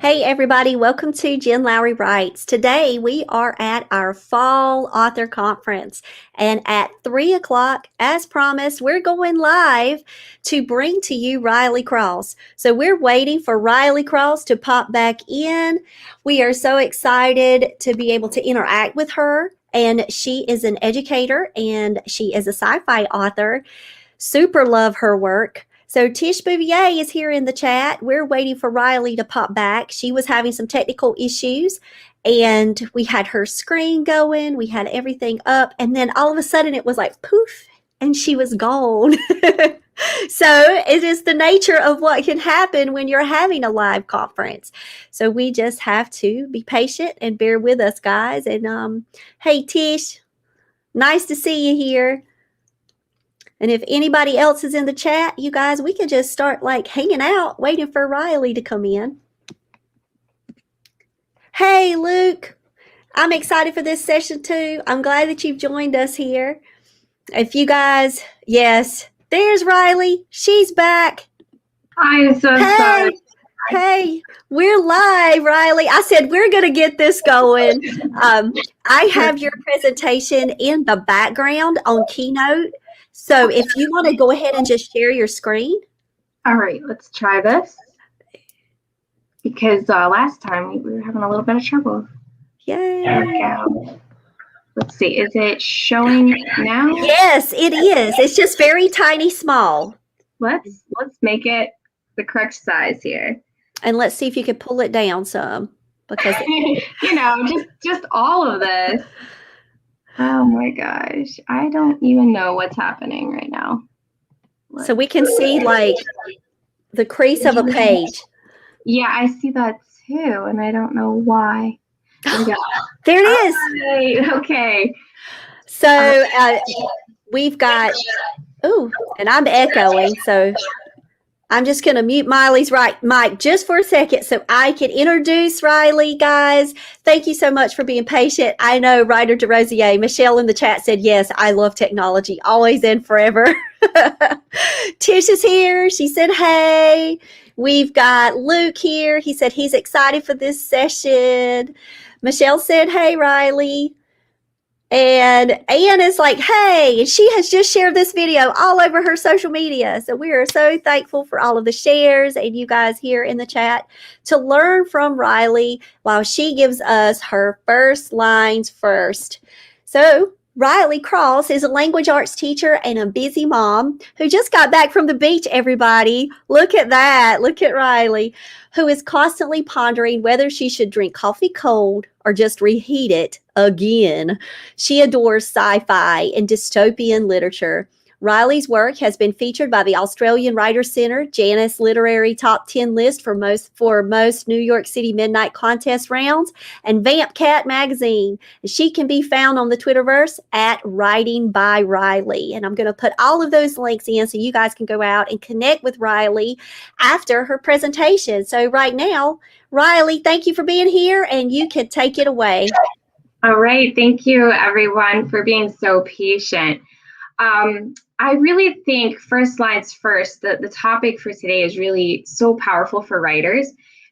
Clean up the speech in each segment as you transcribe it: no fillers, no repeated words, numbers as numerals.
Hey everybody, welcome to Jen Lowry Writes. Today we are at our fall author conference, and at 3 o'clock, as promised, we're going live to bring to you Riley Cross. So we're waiting for Riley Cross to pop back in. We are so excited to be able to interact with her, and she is an educator and she is a sci-fi author. Super love her work. So Tish Bouvier is here in the chat. We're waiting for Riley to pop back. She was having some technical issues, and we had her screen going. We had everything up, and then all of a sudden it was like poof, and she was gone. So it is the nature of what can happen when you're having a live conference. So we just have to be patient and bear with us, guys. And hey, Tish, nice to see you here. And if anybody else is in the chat, you guys, we could just start like hanging out, waiting for Riley to come in. Hey, Luke, I'm excited for this session too. I'm glad that you've joined us here. If you guys, yes, there's Riley. She's back. I'm so sorry. Hey, we're live, Riley. I said we're going to get this going. I have your presentation in the background on Keynote. So if you want to go ahead and just share your screen. All right, let's try this. Because last time we were having a little bit of trouble. Yay. There we go. Let's see, is it showing now? Yes, it is. It's just very tiny small. Let's make it the correct size here. And let's see if you can pull it down some. Because you know, just all of this. Oh my gosh, I don't even know what's happening right now. So we can see like the crease of a page. Yeah, I see that too, and I don't know why. There it is. Right, okay. So we've got, oh, and I'm echoing, so I'm just going to mute Miley's mic just for a second so I can introduce Riley, guys. Thank you so much for being patient. I know Ryder DeRosier, Michelle in the chat said, yes, I love technology, always and forever. Tish is here. She said, hey. We've got Luke here. He said he's excited for this session. Michelle said, hey, Riley. And Ann is like, hey, and she has just shared this video all over her social media. So we are so thankful for all of the shares and you guys here in the chat to learn from Riley while she gives us her first lines first. So Riley Cross is a language arts teacher and a busy mom who just got back from the beach, everybody. Look at that. Look at Riley, who is constantly pondering whether she should drink coffee cold or just reheat it again. She adores sci-fi and dystopian literature. Riley's work has been featured by the Australian Writers' Center, Janus Literary Top 10 list for most New York City Midnight Contest rounds, and Vamp Cat magazine. She can be found on the Twitterverse at Writing by Riley. And I'm going to put all of those links in so you guys can go out and connect with Riley after her presentation. So right now, Riley, thank you for being here, and you can take it away. All right. Thank you, everyone, for being so patient. I really think first lines first, the topic for today is really so powerful for writers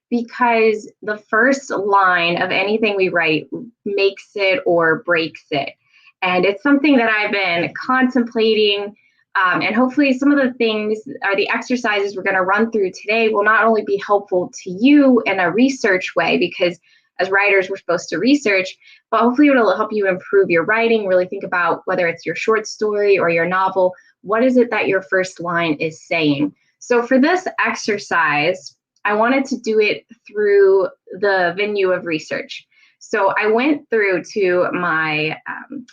because the first line of anything we write makes it or breaks it. And it's something that I've been contemplating. And hopefully some of the things or the exercises we're going to run through today will not only be helpful to you in a research way, because as writers, we're supposed to research, but hopefully it'll help you improve your writing, really think about whether it's your short story or your novel, what is it that your first line is saying? So for this exercise, I wanted to do it through the venue of research. So I went through to my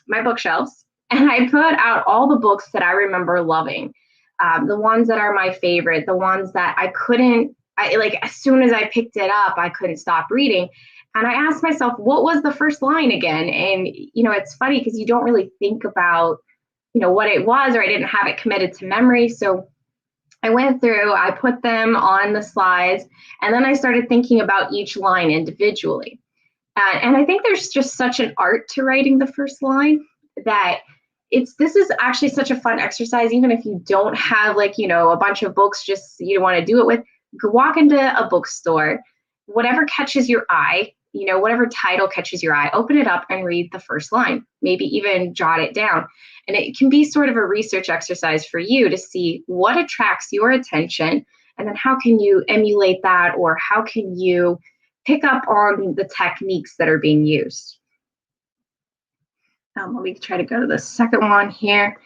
bookshelves and I put out all the books that I remember loving, the ones that are my favorite, the ones that like as soon as I picked it up, I couldn't stop reading. And I asked myself, what was the first line again? And, you know, it's funny because you don't really think about, you know, what it was, or I didn't have it committed to memory. So I went through, I put them on the slides, and then I started thinking about each line individually. And I think there's just such an art to writing the first line that this is actually such a fun exercise, even if you don't have like, you know, a bunch of books just you want to do it with. You could walk into a bookstore whatever catches your eye, whatever title catches your eye, open it up and read the first line, maybe even jot it down. And it can be sort of a research exercise for you to see what attracts your attention, and then how can you emulate that, or how can you pick up on the techniques that are being used. Let me try to go to the second one here.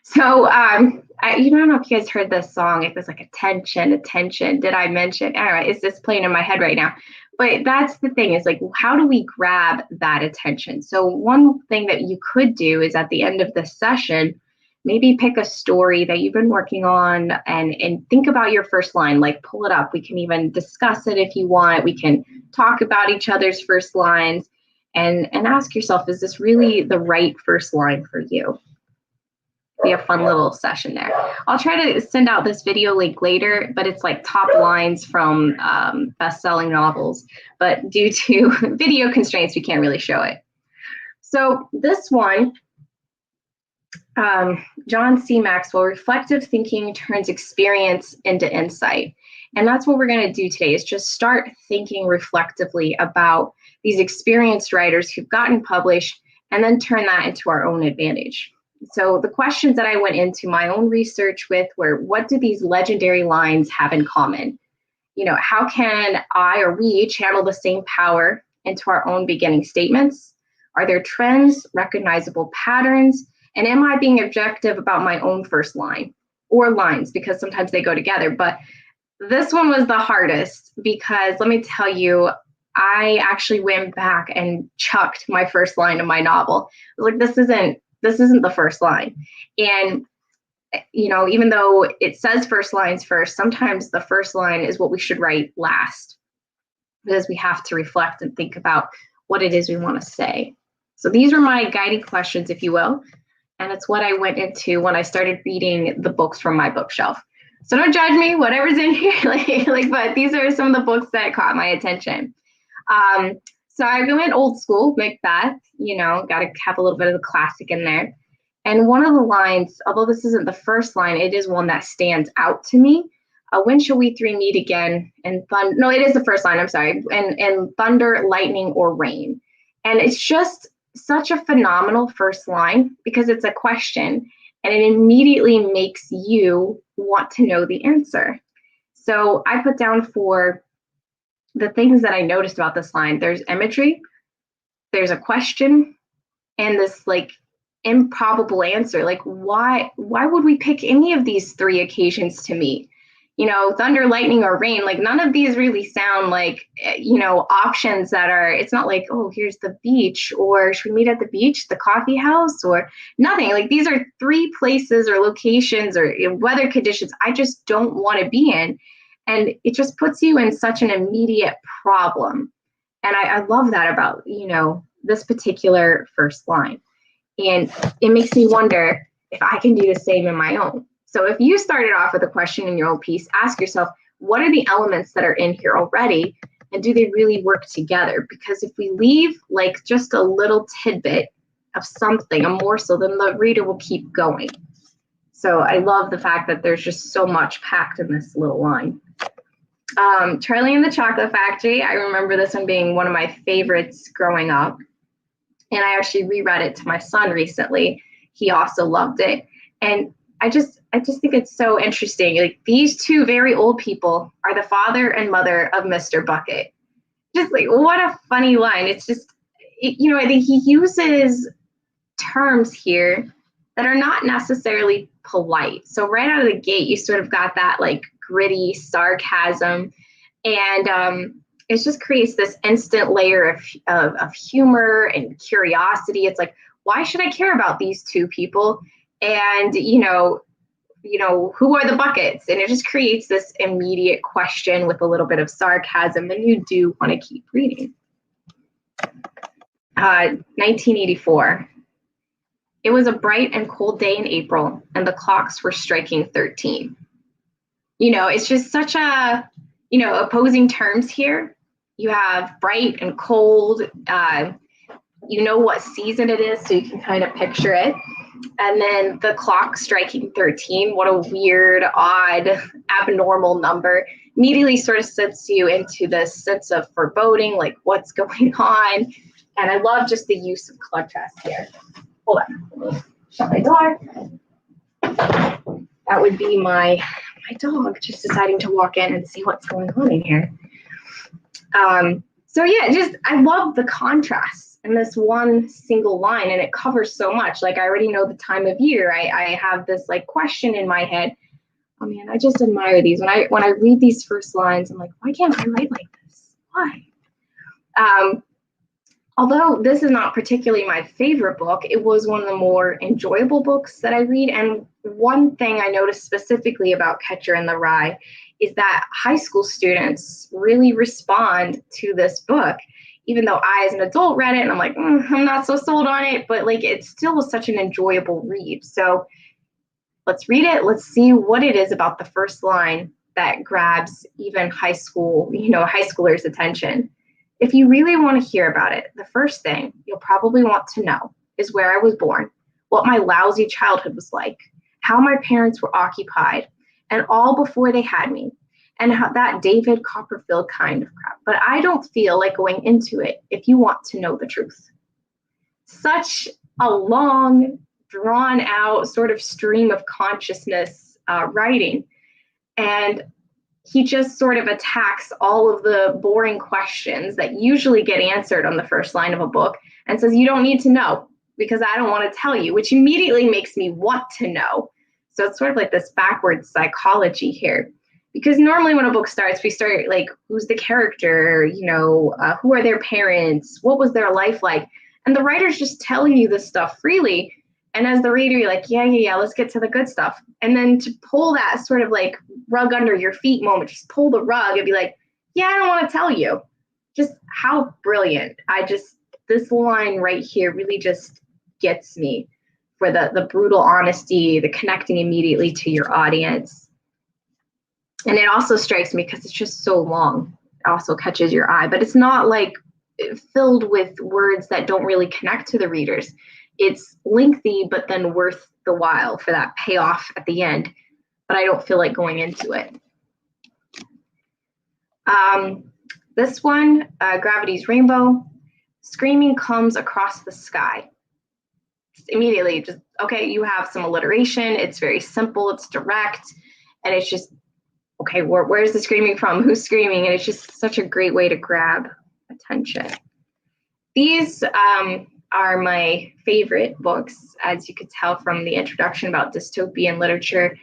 So I don't know if you guys heard this song. It was like attention, attention. Did I mention? All right, it's just playing in my head right now. But that's the thing, is like, how do we grab that attention? So one thing that you could do is at the end of the session, maybe pick a story that you've been working on and think about your first line, like pull it up. We can even discuss it if you want. We can talk about each other's first lines and ask yourself, is this really the right first line for you? Be a fun little session there. I'll try to send out this video link later, but it's like top lines from best-selling novels. But due to video constraints, we can't really show it. So this one, John C. Maxwell, reflective thinking turns experience into insight. And that's what we're going to do today, is just start thinking reflectively about these experienced writers who've gotten published, and then turn that into our own advantage. So the questions that I went into my own research with were, what do these legendary lines have in common? How can I or we channel the same power into our own beginning statements? Are there trends, recognizable patterns? And am I being objective about my own first line or lines? Because sometimes they go together. But this one was the hardest, because let me tell you, I actually went back and chucked my first line of my novel. I was like, this isn't the first line. And, even though it says first lines first, sometimes the first line is what we should write last, because we have to reflect and think about what it is we want to say. So these are my guiding questions, if you will. And it's what I went into when I started reading the books from my bookshelf. So don't judge me, whatever's in here, but these are some of the books that caught my attention. So I went old school, Macbeth, got to have a little bit of the classic in there. And one of the lines, although this isn't the first line, it is one that stands out to me. When shall we three meet again? And no, it is the first line, I'm sorry. And thunder, lightning, or rain. And it's just such a phenomenal first line, because it's a question and it immediately makes you want to know the answer. So I put down for the things that I noticed about this line, there's imagery, there's a question, and this like improbable answer. Like, why would we pick any of these three occasions to meet? Thunder, lightning, or rain, like none of these really sound like, options that are, it's not like, oh, here's the beach, or should we meet at the beach, the coffee house, or nothing. Like, these are three places or locations or weather conditions I just don't want to be in. And it just puts you in such an immediate problem. And I love that about, this particular first line. And it makes me wonder if I can do the same in my own. So if you started off with a question in your own piece, ask yourself, what are the elements that are in here already? And do they really work together? Because if we leave like just a little tidbit of something, a morsel, then the reader will keep going. So I love the fact that there's just so much packed in this little line. Charlie and the Chocolate Factory. I remember this one being one of my favorites growing up. And I actually reread it to my son recently. He also loved it. And I just think it's so interesting. Like, these two very old people are the father and mother of Mr. Bucket. Just like, what a funny line. It's just, I think he uses terms here that are not necessarily polite. So right out of the gate, you sort of got that like gritty sarcasm, and it just creates this instant layer of humor and curiosity. It's like, why should I care about these two people? And, who are the buckets? And it just creates this immediate question with a little bit of sarcasm, and you do want to keep reading. 1984. It was a bright and cold day in April, and the clocks were striking 13. It's just such a, opposing terms here. You have bright and cold. What season it is, so you can kind of picture it. And then the clock striking 13, what a weird, odd, abnormal number. immediately sort of sets you into this sense of foreboding, like what's going on. And I love just the use of contrast here. Hold on, let me shut my door. That would be my dog just deciding to walk in and see what's going on in here. So yeah, I love the contrast in this one single line, and it covers so much. Like, I already know the time of year. I have this like question in my head. Oh man, I just admire these. When I read these first lines, I'm like, why can't I write like this? Why? Although this is not particularly my favorite book, it was one of the more enjoyable books that I read. And one thing I noticed specifically about Catcher in the Rye is that high school students really respond to this book, even though I, as an adult, read it and I'm like, I'm not so sold on it, but like, it still was such an enjoyable read. So let's read it. Let's see what it is about the first line that grabs even high schoolers' attention. If you really want to hear about it, the first thing you'll probably want to know is where I was born, what my lousy childhood was like, how my parents were occupied, and all before they had me, and how that David Copperfield kind of crap. But I don't feel like going into it if you want to know the truth. Such a long, drawn out sort of stream of consciousness writing. And he just sort of attacks all of the boring questions that usually get answered on the first line of a book and says, you don't need to know because I don't want to tell you, which immediately makes me want to know. So it's sort of like this backwards psychology here. Because normally when a book starts, we start like, who's the character, who are their parents, what was their life like? And the writer's just telling you this stuff freely. And as the reader, you're like, yeah, let's get to the good stuff. And then to pull that sort of like rug under your feet moment, just pull the rug and be like, yeah, I don't want to tell you. Just how brilliant. This line right here really just gets me for the brutal honesty, the connecting immediately to your audience. And it also strikes me because it's just so long. It also catches your eye, but it's not like filled with words that don't really connect to the readers. It's lengthy, but then worth the while for that payoff at the end. But I don't feel like going into it. This one, Gravity's Rainbow. Screaming comes across the sky. Just immediately, just, okay, you have some alliteration. It's very simple. It's direct. And it's just, okay, where's the screaming from? Who's screaming? And it's just such a great way to grab attention. These are my favorite books, as you could tell from the introduction about dystopian literature.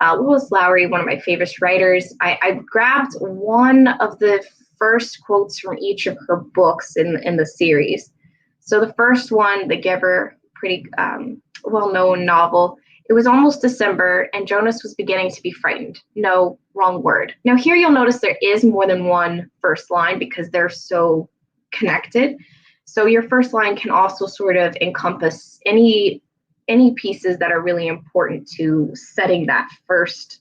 Lois Lowry, one of my favorite writers. I grabbed one of the first quotes from each of her books in the series. So the first one, The Giver, pretty well-known novel. It was almost December, and Jonas was beginning to be frightened. No, wrong word. Now here you'll notice there is more than one first line because they're so connected. So your first line can also sort of encompass any pieces that are really important to setting that first,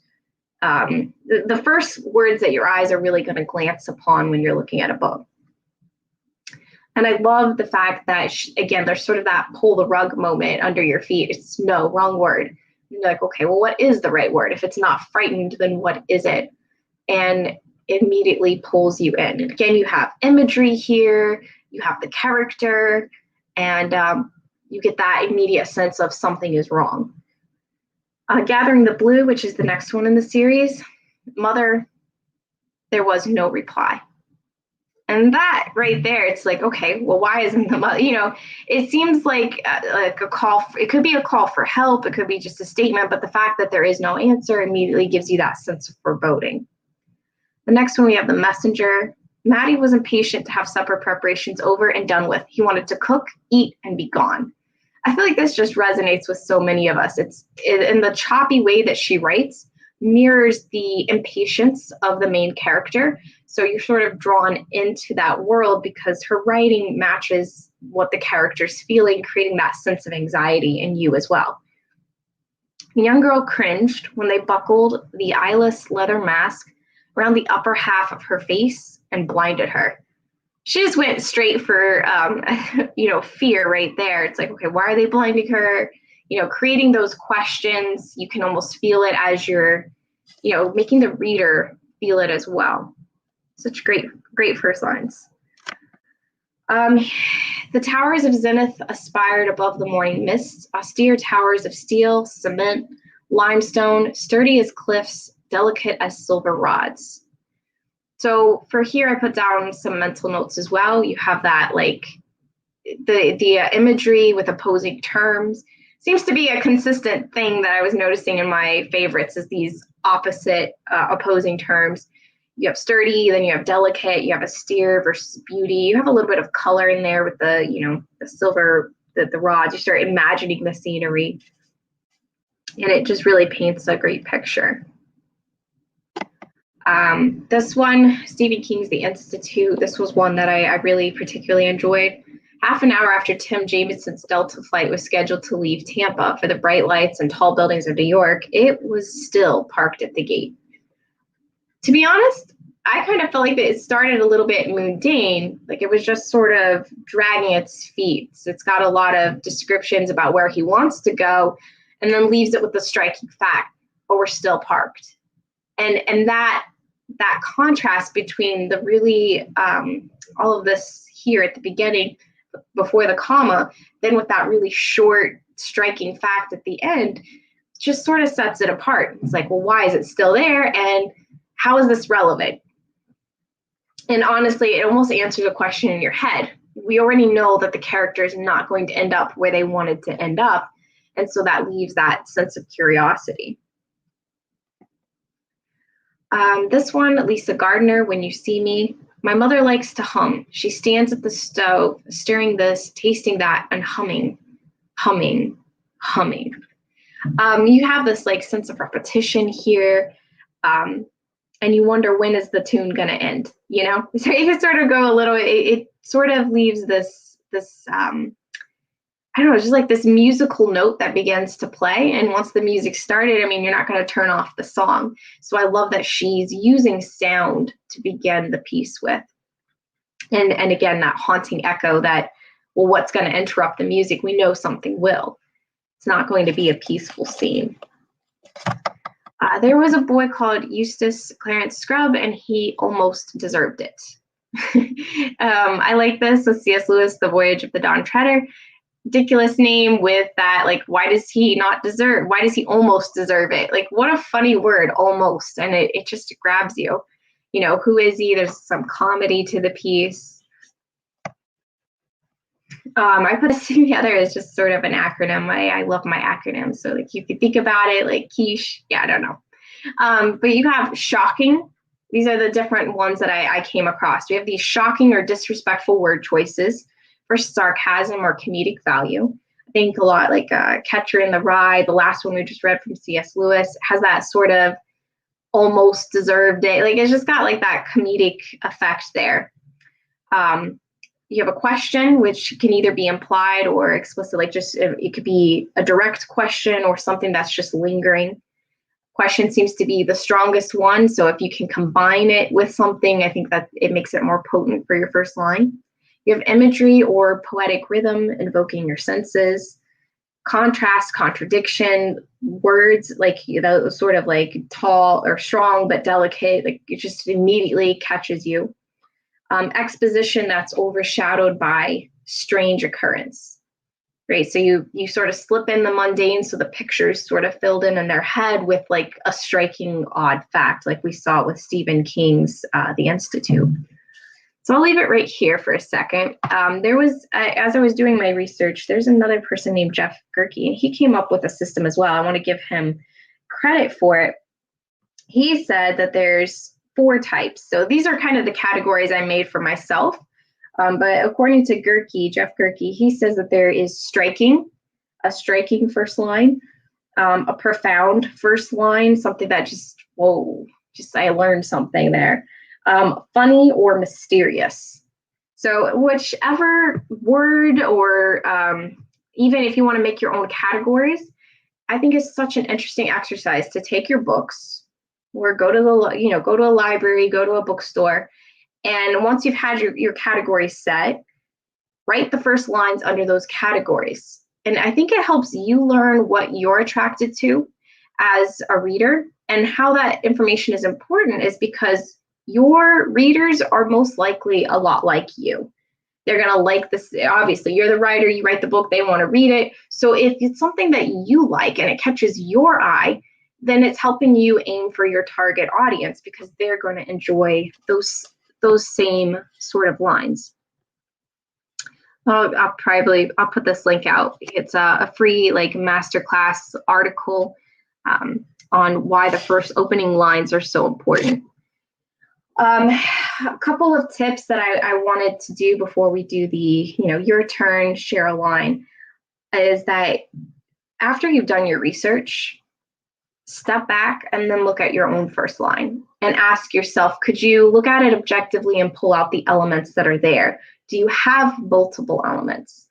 the first words that your eyes are really going to glance upon when you're looking at a book. And I love the fact that, again, there's sort of that pull the rug moment under your feet. It's no, wrong word. And you're like, okay, well, what is the right word? If it's not frightened, then what is it? And it immediately pulls you in. And again, you have imagery here, you have the character, and you get that immediate sense of something is wrong. Gathering the Blue, which is the next one in the series, Mother, there was no reply. And that right there, it's like, okay, well, why isn't the mother, it seems like a call, it could be a call for help, it could be just a statement, but the fact that there is no answer immediately gives you that sense of foreboding. The next one, we have The Messenger. Maddie was impatient to have supper preparations over and done with. He wanted to cook, eat, and be gone. I feel like this just resonates with so many of us. It's in the choppy way that she writes, mirrors the impatience of the main character. So you're sort of drawn into that world because her writing matches what the character's feeling, creating that sense of anxiety in you as well. The young girl cringed when they buckled the eyeless leather mask around the upper half of her face and blinded her. She just went straight for, fear right there. It's like, okay, why are they blinding her? Creating those questions. You can almost feel it as you're, making the reader feel it as well. Such great first lines. The towers of zenith aspired above the morning mist, austere towers of steel, cement, limestone, sturdy as cliffs, delicate as silver rods. So for here, I put down some mental notes as well. You have that like the imagery with opposing terms. Seems to be a consistent thing that I was noticing in my favorites is these opposite opposing terms. You have sturdy, then you have delicate, you have austere versus beauty. You have a little bit of color in there with the, you know, the silver, the rods. You start imagining the scenery, and it just really paints a great picture. This one, Stephen King's The Institute, this was one that I really particularly enjoyed. Half an hour after Tim Jamison's Delta flight was scheduled to leave Tampa for the bright lights and tall buildings of New York, it was still parked at the gate. To be honest, I kind of felt like that it started a little bit mundane, like it was just sort of dragging its feet. It's got a lot of descriptions about where he wants to go, and then leaves it with the striking fact, oh, we're still parked. And that contrast between the really all of this here at the beginning before the comma, then with that really short striking fact at the end, just sort of sets it apart. It's like, well, why is it still there, and how is this relevant? And honestly, it almost answers a question in your head. We already know that the character is not going to end up where they wanted to end up, and so that leaves that sense of curiosity. This one, Lisa Gardner, When You See Me. My mother likes to hum. She stands at the stove, stirring this, tasting that, and humming. You have this like sense of repetition here, and you wonder, when is the tune going to end? You know, so you can sort of go a little. It sort of leaves this I don't know, just like this musical note that begins to play. And once the music started, I mean, you're not going to turn off the song. So I love that she's using sound to begin the piece with. And again, that haunting echo that, well, what's going to interrupt the music? We know something will. It's not going to be a peaceful scene. There was a boy called Eustace Clarence Scrubb, and he almost deserved it. I like this with C.S. Lewis, The Voyage of the Dawn Treader. Ridiculous name with that, like, why does he almost deserve it? Like, what a funny word, almost. And it just grabs you. You know, who is he? There's some comedy to the piece. I put this together as just sort of an acronym. I love my acronyms. So like you could think about it like quiche. Yeah, I don't know. But you have shocking. These are the different ones that I came across. We have these shocking or disrespectful word choices for sarcasm or comedic value. I think a lot like Catcher in the Rye, the last one we just read from C.S. Lewis, has that sort of almost deserved it. Like it's just got like that comedic effect there. You have a question, which can either be implied or explicit, like just it could be a direct question or something that's just lingering. Question seems to be the strongest one. So if you can combine it with something, I think that it makes it more potent for your first line. You have imagery or poetic rhythm invoking your senses. Contrast, contradiction, words like, you know, sort of like tall or strong but delicate, like it just immediately catches you. Exposition that's overshadowed by strange occurrence, right? So you sort of slip in the mundane, so the picture's sort of filled in their head with like a striking odd fact, like we saw with Stephen King's The Institute. So I'll leave it right here for a second. There was, as I was doing my research, there's another person named Jeff Gerke, and he came up with a system as well. I want to give him credit for it. He said that there's 4 types. So these are kind of the categories I made for myself. But according to Jeff Gerke, he says that there is striking, a striking first line, a profound first line, something that just, whoa, just I learned something there. Funny or mysterious. So whichever word or even if you want to make your own categories, I think it's such an interesting exercise to take your books or go to a library, go to a bookstore, and once you've had your categories set, write the first lines under those categories. And I think it helps you learn what you're attracted to as a reader And how that information is important is because your readers are most likely a lot like you. They're going to like this. Obviously, you're the writer, you write the book, they want to read it. So if it's something that you like and it catches your eye, then it's helping you aim for your target audience because they're going to enjoy those same sort of lines. I'll put this link out. It's a free like masterclass article on why the first opening lines are so important. A couple of tips that I wanted to do before we do the, your turn, share a line, is that after you've done your research, step back and then look at your own first line and ask yourself, could you look at it objectively and pull out the elements that are there? Do you have multiple elements?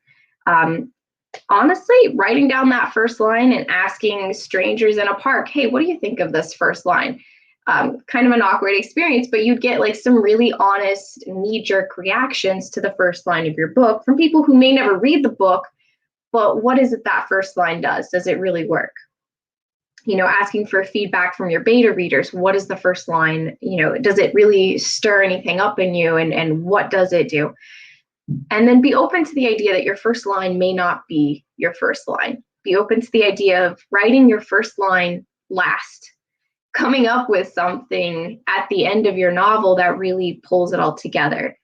Honestly, writing down that first line and asking strangers in a park, hey, what do you think of this first line? Kind of an awkward experience, but you'd get like some really honest, knee-jerk reactions to the first line of your book from people who may never read the book, but what is it that first line does? Does it really work? Asking for feedback from your beta readers. What is the first line? Does it really stir anything up in you? And what does it do? And then be open to the idea that your first line may not be your first line. Be open to the idea of writing your first line last, coming up with something at the end of your novel that really pulls it all together.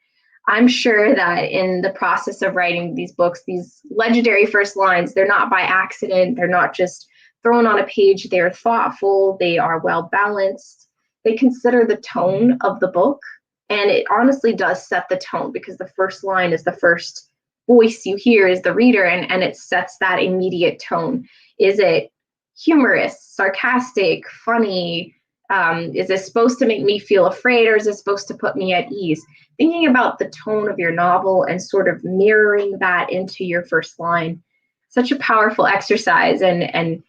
I'm sure that in the process of writing these books, these legendary first lines, they're not by accident. They're not just thrown on a page. They're thoughtful. They are well balanced. They consider the tone of the book. And it honestly does set the tone because the first line is the first voice you hear is the reader, and it sets that immediate tone. Is it humorous, sarcastic, funny? Is this supposed to make me feel afraid, or is this supposed to put me at ease? Thinking about the tone of your novel and sort of mirroring that into your first line, such a powerful exercise. And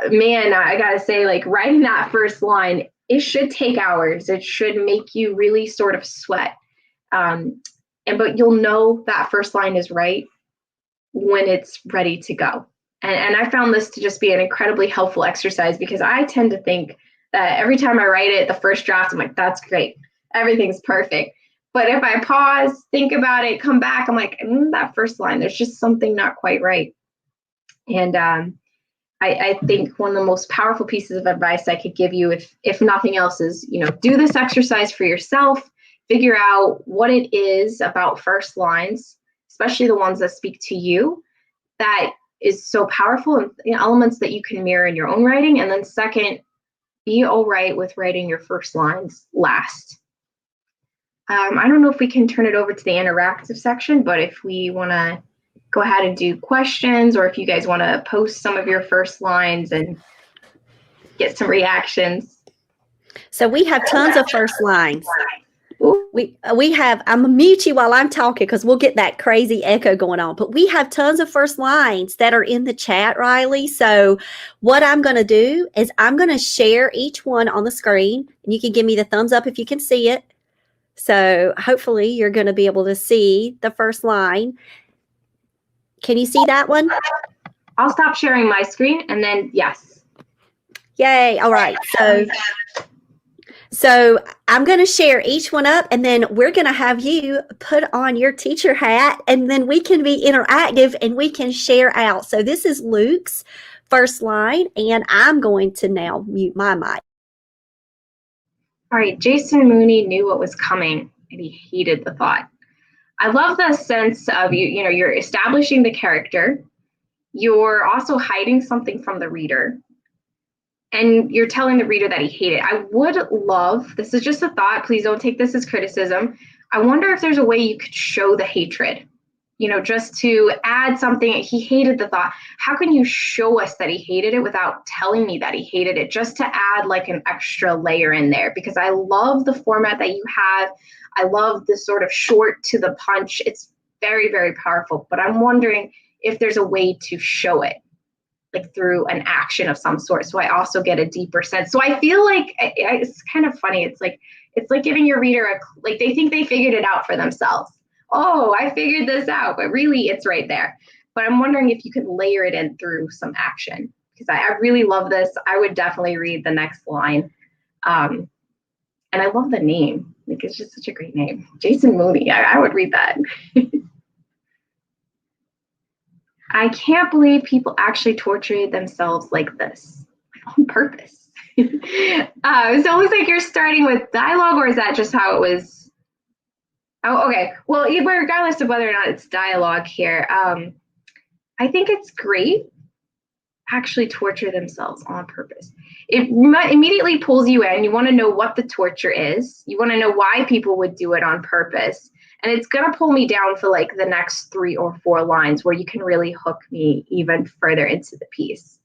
man, I gotta say, like writing that first line, it should take hours. It should make you really sort of sweat. But you'll know that first line is right when it's ready to go. And I found this to just be an incredibly helpful exercise because I tend to think that every time I write it, the first draft, I'm like, that's great. Everything's perfect. But if I pause, think about it, come back, I'm like, that first line, there's just something not quite right. And I think one of the most powerful pieces of advice I could give you, if nothing else, is, do this exercise for yourself, figure out what it is about first lines, especially the ones that speak to you, that is so powerful, and elements that you can mirror in your own writing. And then second, be all right with writing your first lines last. I don't know if we can turn it over to the interactive section, but if we want to go ahead and do questions, or if you guys want to post some of your first lines and get some reactions. So we have tons of first lines. We have, I'm gonna mute you while I'm talking because we'll get that crazy echo going on, but we have tons of first lines that are in the chat, Riley. So what I'm going to do is I'm going to share each one on the screen, and you can give me the thumbs up if you can see it. So hopefully you're going to be able to see the first line. Can you see that one? I'll stop sharing my screen and then yes. Yay. All right. So I'm going to share each one up, and then we're going to have you put on your teacher hat, and then we can be interactive and we can share out. So this is Luke's first line, and I'm going to now mute my mic. All right. Jason Mooney knew what was coming, and he hated the thought. I love the sense of you're establishing the character. You're also hiding something from the reader. And you're telling the reader that he hated. I would love, this is just a thought, please don't take this as criticism. I wonder if there's a way you could show the hatred, just to add something. He hated the thought. How can you show us that he hated it without telling me that he hated it, just to add like an extra layer in there? Because I love the format that you have. I love this sort of short to the punch. It's very, very powerful, but I'm wondering if there's a way to show it, like through an action of some sort, so I also get a deeper sense. So I feel like it's kind of funny. It's like giving your reader like they think they figured it out for themselves. Oh, I figured this out, but really it's right there. But I'm wondering if you could layer it in through some action, because I really love this. I would definitely read the next line. And I love the name. Like, it's just such a great name. Jason Mooney. I would read that. I can't believe people actually tortured themselves like this on purpose. So it looks like you're starting with dialogue, or is that just how it was? Oh, okay. Well, regardless of whether or not it's dialogue here, I think it's great. Actually torture themselves on purpose. It immediately pulls you in. You want to know what the torture is. You want to know why people would do it on purpose. And it's going to pull me down for like the next 3 or 4 lines where you can really hook me even further into the piece.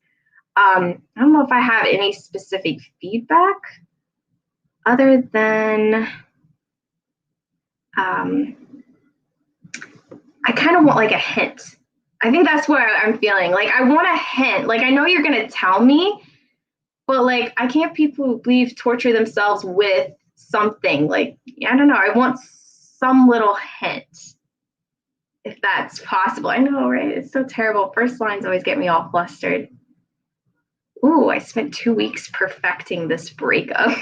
I don't know if I have any specific feedback other than I kind of want like a hint. I think that's what I'm feeling. Like, I want a hint. Like, I know you're going to tell me, but like, I can't people believe torture themselves with something. Like, I don't know. I want some little hint, if that's possible. I know, right? It's so terrible. First lines always get me all flustered. Ooh, I spent 2 weeks perfecting this breakup.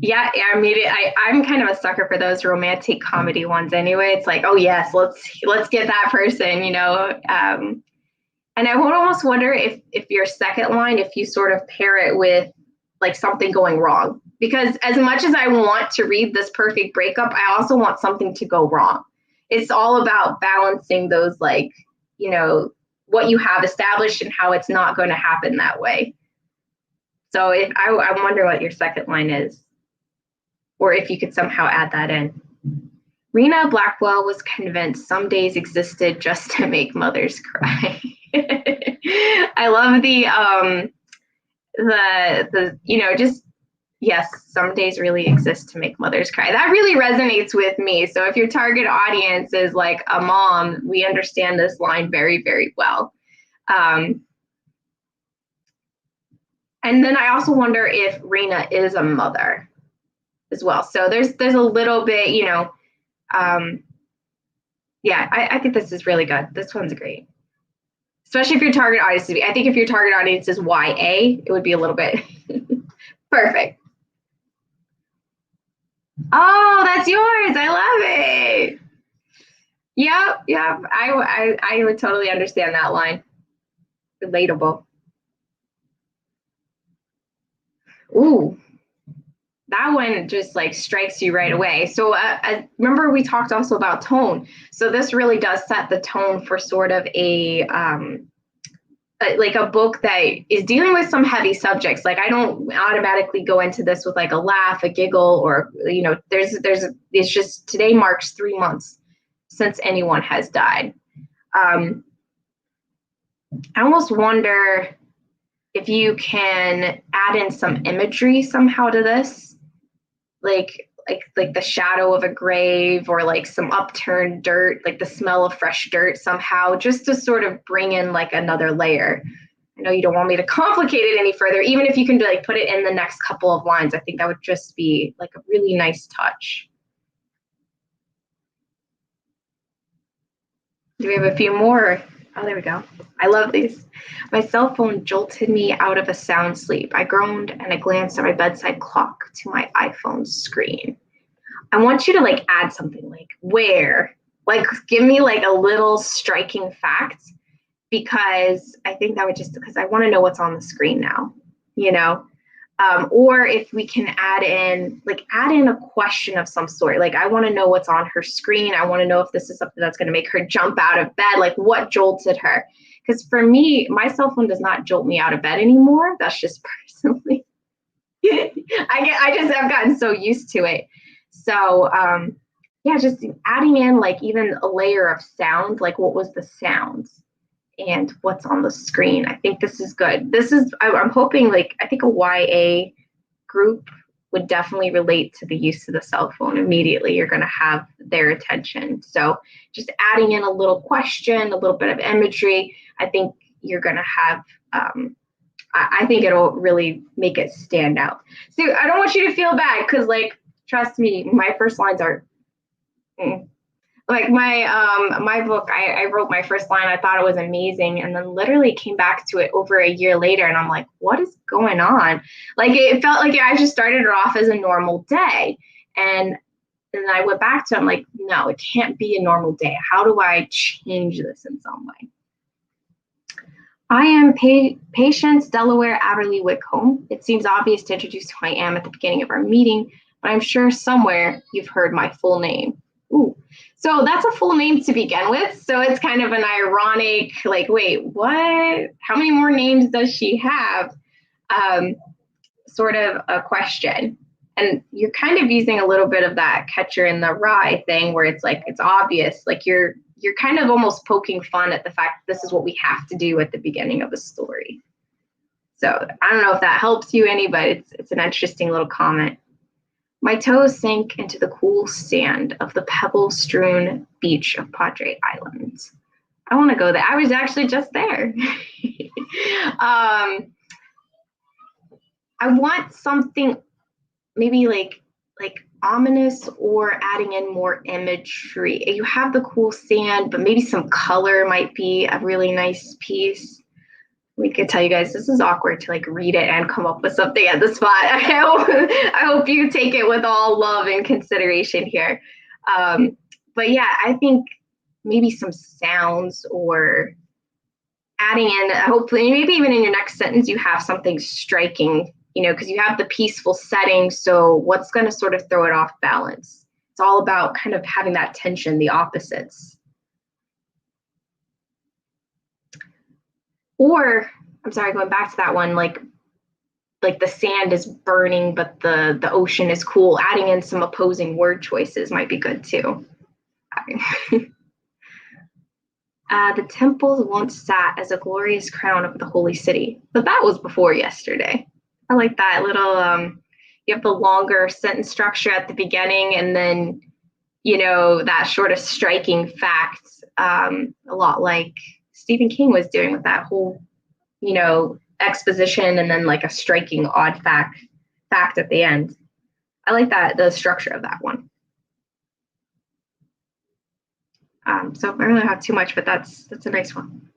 Yeah, I mean, I'm kind of a sucker for those romantic comedy ones anyway. It's like, oh yes, let's get that person, you know. And I would almost wonder if your second line, if you sort of pair it with like something going wrong. Because as much as I want to read this perfect breakup, I also want something to go wrong. It's all about balancing those, like, you know, what you have established and how it's not going to happen that way. So if I wonder what your second line is, or if you could somehow add that in. Rena Blackwell was convinced some days existed just to make mothers cry. I love the you know, just, yes, some days really exist to make mothers cry. That really resonates with me. So if your target audience is like a mom, we understand this line very, very well. And then I also wonder if Rena is a mother as well. So there's a little bit, you know, yeah, I think this is really good. This one's great. Especially if your target audience, I think if your target audience is YA, it would be a little bit perfect. Oh, that's yours. I love it. Yep. I would totally understand that line. Relatable. Ooh, that one just like strikes you right away. So remember we talked also about tone. So this really does set the tone for sort of a like a book that is dealing with some heavy subjects. Like, I don't automatically go into this with like a laugh, a giggle, or, you know, it's just today marks 3 months since anyone has died. I almost wonder if you can add in some imagery somehow to this, like the shadow of a grave, or like some upturned dirt, like the smell of fresh dirt somehow, just to sort of bring in like another layer. I know you don't want me to complicate it any further. Even if you can like put it in the next couple of lines, I think that would just be like a really nice touch. Do we have a few more? Oh, there we go. I love these. My cell phone jolted me out of a sound sleep. I groaned and I glanced at my bedside clock to my iPhone screen. I want you to like add something like where, like give me like a little striking fact, because I think that would just, because I want to know what's on the screen now, you know? Or if we can add in a question of some sort. Like, I want to know what's on her screen. I want to know if this is something that's going to make her jump out of bed. Like, what jolted her? Because for me, my cell phone does not jolt me out of bed anymore. That's just personally. I've gotten so used to it. So yeah, just adding in like even a layer of sound, like what was the sounds and what's on the screen. I think this is good. I'm hoping, like, I think a YA group would definitely relate to the use of the cell phone. Immediately you're going to have their attention. So just adding in a little question, a little bit of imagery, I think you're going to have, I think it'll really make it stand out. So I don't want you to feel bad, because like, trust me, my first lines are, like my book, I wrote my first line, I thought it was amazing, and then literally came back to it over a year later, and I'm like, what is going on? Like, it felt like I just started it off as a normal day, and then I went back to it, I'm like, no, it can't be a normal day. How do I change this in some way? I am Patience Delaware Averly Wickholm. It seems obvious to introduce who I am at the beginning of our meeting, but I'm sure somewhere you've heard my full name. Ooh. So that's a full name to begin with. So it's kind of an ironic, like, wait, what? How many more names does she have? Sort of a question. And you're kind of using a little bit of that Catcher in the Rye thing where it's like, it's obvious, like you're kind of almost poking fun at the fact that this is what we have to do at the beginning of a story. So I don't know if that helps you any, but it's an interesting little comment. My toes sank into the cool sand of the pebble-strewn beach of Padre Island. I want to go there. I was actually just there. I want something maybe like ominous or adding in more imagery. You have the cool sand, but maybe some color might be a really nice piece. We could tell you guys this is awkward to like read it and come up with something at the spot. I hope you take it with all love and consideration here. But yeah, I think maybe some sounds or adding in, hopefully, maybe even in your next sentence, you have something striking, you know, because you have the peaceful setting. So what's going to sort of throw it off balance? It's all about kind of having that tension, the opposites. Or, I'm sorry, going back to that one, like the sand is burning, but the ocean is cool. Adding in some opposing word choices might be good too. The temples once sat as a glorious crown over the holy city, but that was before yesterday. I like that little, you have the longer sentence structure at the beginning, and then, you know, that sort of striking fact, a lot like Stephen King was doing with that whole, you know, exposition and then like a striking odd fact at the end. I like that, the structure of that one. So I really don't have too much, but that's a nice one.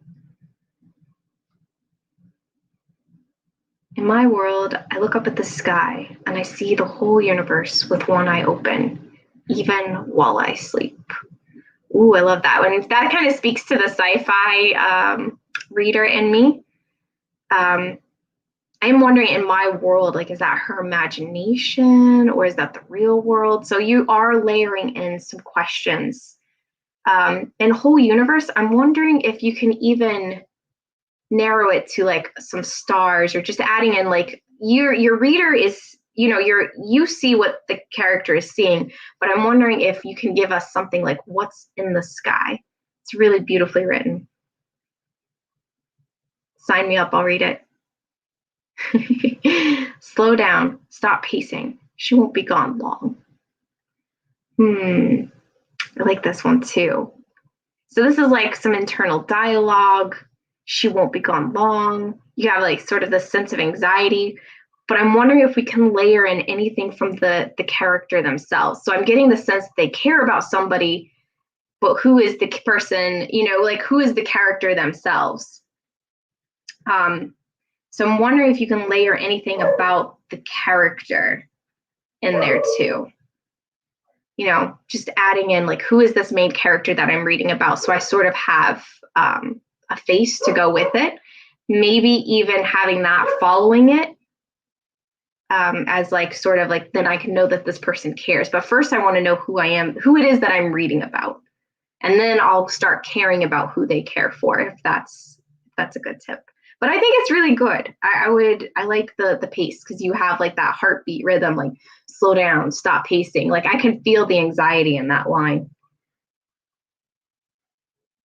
In my world, I look up at the sky and I see the whole universe with one eye open, even while I sleep. Ooh, I love that one. That kind of speaks to the sci-fi reader in me. I'm wondering, in my world, like, is that her imagination or is that the real world? So you are layering in some questions. In whole universe, I'm wondering if you can even narrow it to like some stars, or just adding in like your reader is, you know, you see what the character is seeing, but I'm wondering if you can give us something like what's in the sky. It's really beautifully written. Sign me up, I'll read it. Slow down, stop pacing. She won't be gone long. I like this one too. So this is like some internal dialogue. She won't be gone long. You have like sort of this sense of anxiety, but I'm wondering if we can layer in anything from the character themselves. So I'm getting the sense that they care about somebody, but who is the person, you know, like who is the character themselves? So I'm wondering if you can layer anything about the character in there too. You know, just adding in like, who is this main character that I'm reading about? So I sort of have a face to go with it. Maybe even having that following it as like sort of like, then I can know that this person cares. But first I want to know who I am, who it is that I'm reading about. And then I'll start caring about who they care for, if that's a good tip. But I think it's really good. I like the pace, because you have like that heartbeat rhythm, like slow down, stop pacing. Like I can feel the anxiety in that line.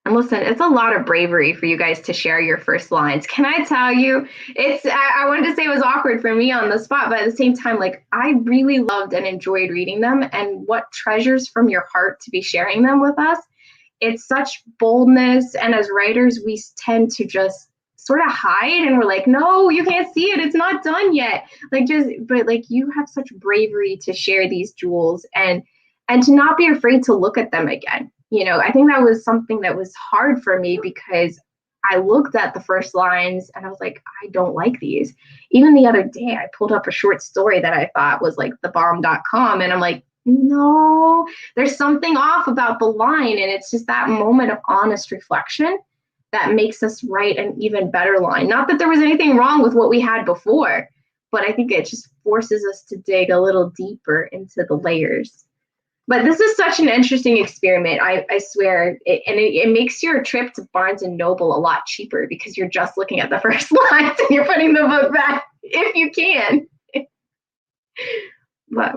And listen, it's a lot of bravery for you guys to share your first lines. Can I tell you, I wanted to say it was awkward for me on the spot, but at the same time, like I really loved and enjoyed reading them, and what treasures from your heart to be sharing them with us. It's such boldness. And as writers, we tend to just sort of hide, and we're like, no, you can't see it, it's not done yet. But like you have such bravery to share these jewels and to not be afraid to look at them again. I think that was something that was hard for me because I looked at the first lines and I was like, I don't like these. Even the other day, I pulled up a short story that I thought was like thebomb.com, and I'm like, no, there's something off about the line. And it's just that moment of honest reflection that makes us write an even better line. Not that there was anything wrong with what we had before, but I think it just forces us to dig a little deeper into the layers. But this is such an interesting experiment, I swear. It makes your trip to Barnes and Noble a lot cheaper because you're just looking at the first lines and you're putting the book back if you can. But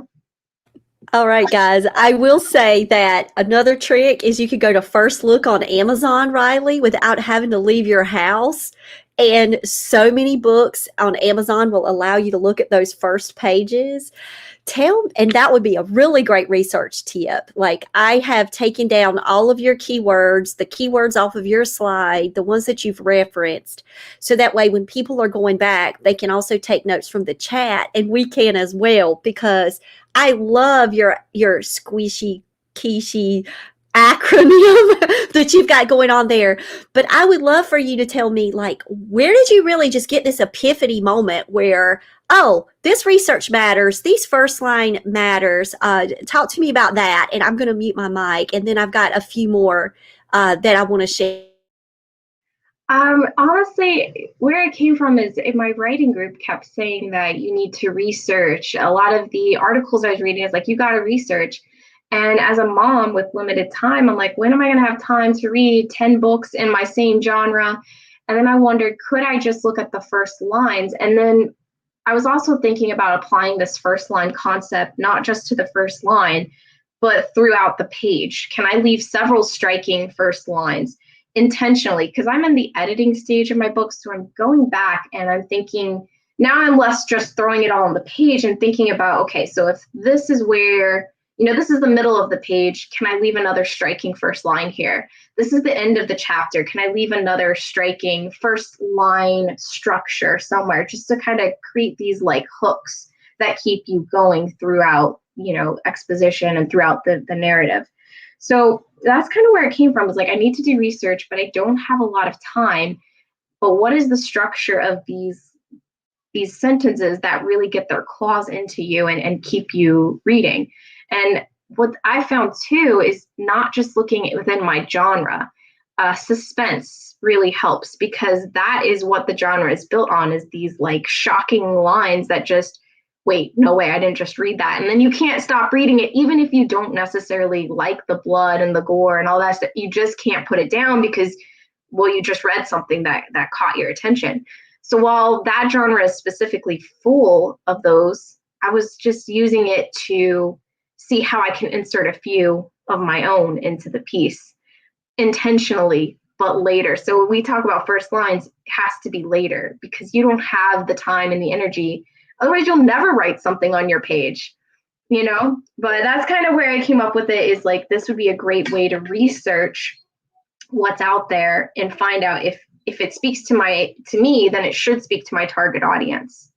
all right, guys. I will say that another trick is you could go to First Look on Amazon, Riley, without having to leave your house. And so many books on Amazon will allow you to look at those first pages. And that would be a really great research tip. Like, I have taken down all of your keywords, the keywords off of your slide, the ones that you've referenced. So that way, when people are going back, they can also take notes from the chat, and we can as well, because I love your squishy, quiche acronym that you've got going on there. But I would love for you to tell me, like, where did you really just get this epiphany moment where, oh, this research matters, these first line matters? Talk to me about that, and I'm going to mute my mic, and then I've got a few more that I want to share. Honestly, where it came from is in my writing group kept saying that you need to research. A lot of the articles I was reading is like, you got to research. And as a mom with limited time, I'm like, when am I going to have time to read 10 books in my same genre? And then I wondered, could I just look at the first lines? And then I was also thinking about applying this first line concept, not just to the first line, but throughout the page. Can I leave several striking first lines intentionally? Because I'm in the editing stage of my books, so I'm going back and I'm thinking, now I'm less just throwing it all on the page and thinking about, okay, so if this is where, this is the middle of the page, can I leave another striking first line here? This is the end of the chapter. Can I leave another striking first line structure somewhere, just to kind of create these like hooks that keep you going throughout, exposition and throughout the narrative. So that's kind of where it came from. It's like, I need to do research, but I don't have a lot of time. But what is the structure of these sentences that really get their claws into you and keep you reading? And what I found too is not just looking within my genre. Suspense really helps, because that is what the genre is built on, is these like shocking lines that just, wait, no way, I didn't just read that. And then you can't stop reading it, even if you don't necessarily like the blood and the gore and all that stuff. You just can't put it down because, well, you just read something that caught your attention. So while that genre is specifically full of those, I was just using it to see how I can insert a few of my own into the piece intentionally, but later. So when we talk about first lines, it has to be later because you don't have the time and the energy. Otherwise, you'll never write something on your page, But that's kind of where I came up with it, is like, this would be a great way to research what's out there and find out if it speaks to me, then it should speak to my target audience.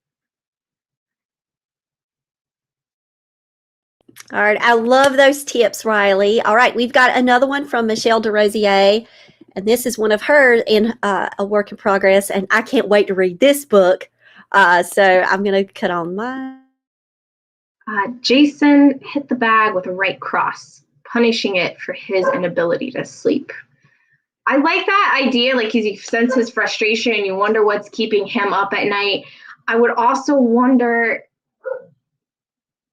All right. I love those tips, Riley. All right. We've got another one from Michelle DeRosier, and this is one of hers in a work in progress, and I can't wait to read this book. So I'm going to cut on mine. Jason hit the bag with a right cross, punishing it for his inability to sleep. I like that idea. Like, you sense his frustration, you wonder what's keeping him up at night. I would also wonder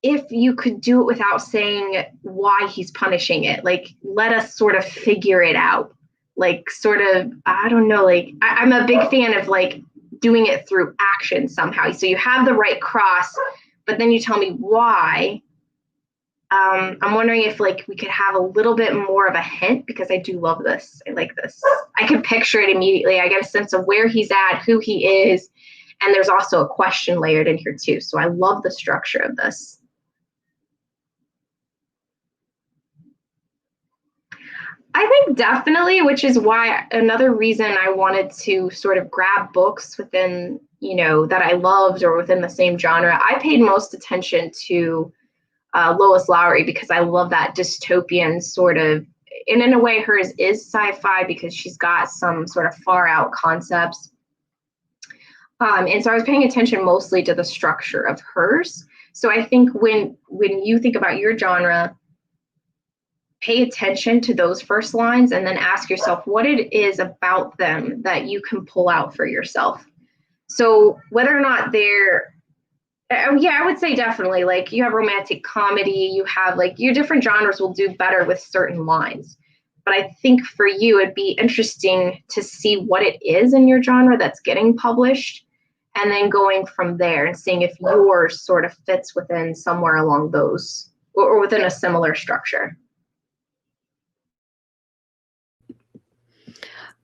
if you could do it without saying why he's punishing it. Like, let us sort of figure it out. Like, sort of, I don't know, like, I'm a big fan of like doing it through action somehow. So you have the right cross, but then you tell me why. I'm wondering if like we could have a little bit more of a hint, because I do love this. I like this. I can picture it immediately. I get a sense of where he's at, who he is, and there's also a question layered in here too. So I love the structure of this. I think definitely, which is why another reason I wanted to sort of grab books within, that I loved or within the same genre. I paid most attention to Lois Lowry because I love that dystopian sort of and in a way hers is sci-fi because she's got some sort of far out concepts. And so I was paying attention mostly to the structure of hers. So I think when you think about your genre, pay attention to those first lines and then ask yourself what it is about them that you can pull out for yourself. So whether or not they're, yeah, I would say definitely, like you have romantic comedy, you have like your different genres will do better with certain lines. But I think for you, it'd be interesting to see what it is in your genre that's getting published, and then going from there and seeing if yours sort of fits within somewhere along those or within a similar structure.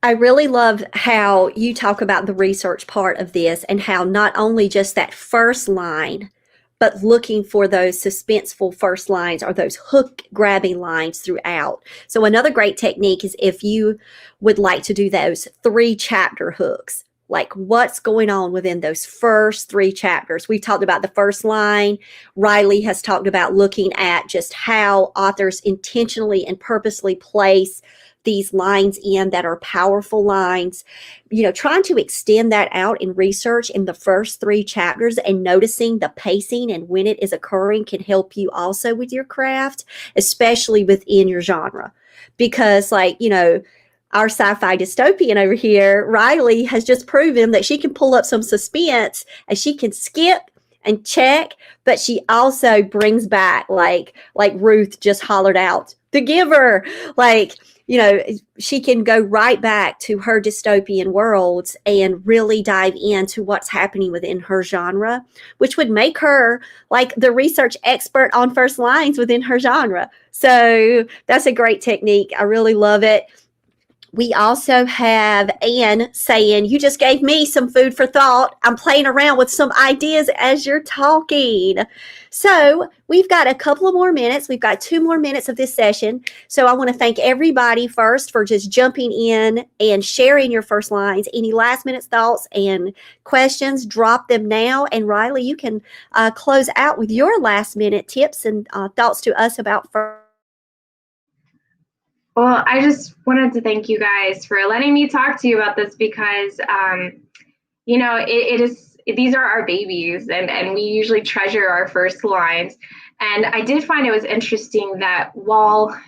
I really love how you talk about the research part of this and how not only just that first line, but looking for those suspenseful first lines or those hook grabbing lines throughout. So another great technique is if you would like to do those 3 chapter hooks, like what's going on within those first 3 chapters. We've talked about the first line. Riley has talked about looking at just how authors intentionally and purposely place these lines in that are powerful lines, trying to extend that out in research in the first 3 chapters and noticing the pacing and when it is occurring can help you also with your craft, especially within your genre. Because our sci-fi dystopian over here, Riley has just proven that she can pull up some suspense and she can skip and check, but she also brings back like Ruth just hollered out, the giver, she can go right back to her dystopian worlds and really dive into what's happening within her genre, which would make her like the research expert on first lines within her genre. So that's a great technique. I really love it. We also have Anne saying, you just gave me some food for thought. I'm playing around with some ideas as you're talking. So we've got a couple of more minutes. We've got 2 more minutes of this session. So I want to thank everybody first for just jumping in and sharing your first lines. Any last minute thoughts and questions, drop them now. And Riley, you can close out with your last minute tips and thoughts to us about first. Well, I just wanted to thank you guys for letting me talk to you about this because, these are our babies and we usually treasure our first lines. And I did find it was interesting that while,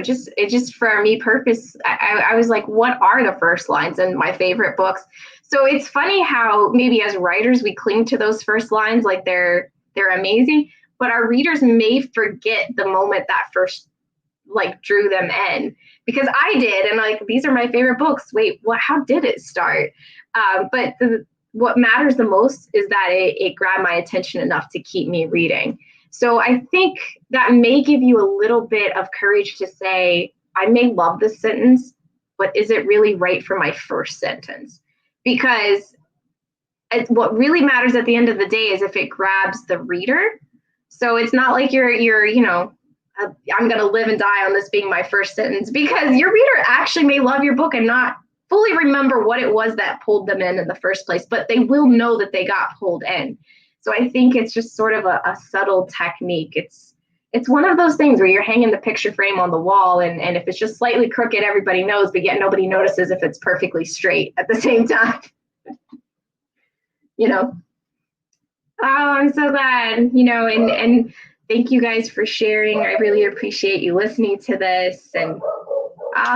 just for me purpose, I was like, what are the first lines in my favorite books? So it's funny how maybe as writers, we cling to those first lines like they're amazing, but our readers may forget the moment that first drew them in, because I did, and these are my favorite books. Wait, how did it start? But what matters the most is that it grabbed my attention enough to keep me reading. So I think that may give you a little bit of courage to say, I may love this sentence, but is it really right for my first sentence? Because what really matters at the end of the day is if it grabs the reader. So it's not like you're I'm going to live and die on this being my first sentence, because your reader actually may love your book and not fully remember what it was that pulled them in the first place, but they will know that they got pulled in. So I think it's just sort of a subtle technique. It's one of those things where you're hanging the picture frame on the wall, and if it's just slightly crooked, everybody knows, but yet nobody notices if it's perfectly straight at the same time. Oh, I'm so glad, and thank you guys for sharing. I really appreciate you listening to this. And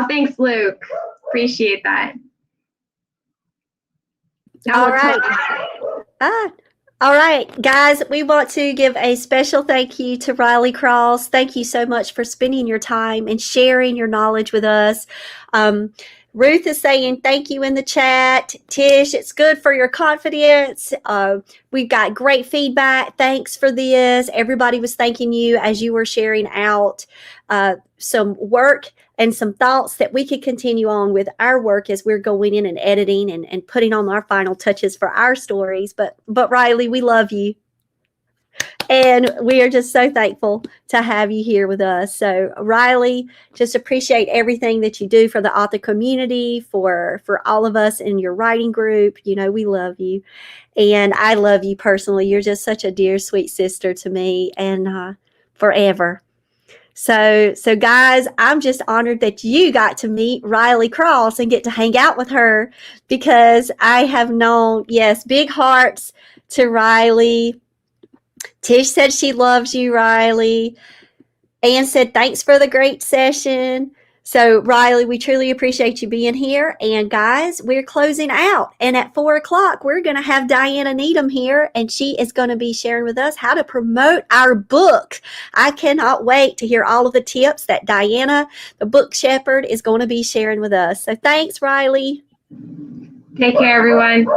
thanks, Luke. Appreciate that. All right. All right, guys, we want to give a special thank you to Riley Cross. Thank you so much for spending your time and sharing your knowledge with us. Ruth is saying thank you in the chat. Tish, it's good for your confidence. We've got great feedback. Thanks for this. Everybody was thanking you as you were sharing out some work and some thoughts that we could continue on with our work as we're going in and editing and putting on our final touches for our stories. But Riley, we love you. And we are just so thankful to have you here with us. So Riley, just appreciate everything that you do for the author community, for all of us in your writing group. We love you. And I love you personally. You're just such a dear, sweet sister to me, and forever. So guys, I'm just honored that you got to meet Riley Cross and get to hang out with her, because I have known, yes, big hearts to Riley. Tish said she loves you, Riley. Ann said, thanks for the great session. So, Riley, we truly appreciate you being here. And guys, we're closing out. And at 4 o'clock, we're going to have Diana Needham here, and she is going to be sharing with us how to promote our book. I cannot wait to hear all of the tips that Diana, the book shepherd, is going to be sharing with us. So, thanks, Riley. Take care, everyone.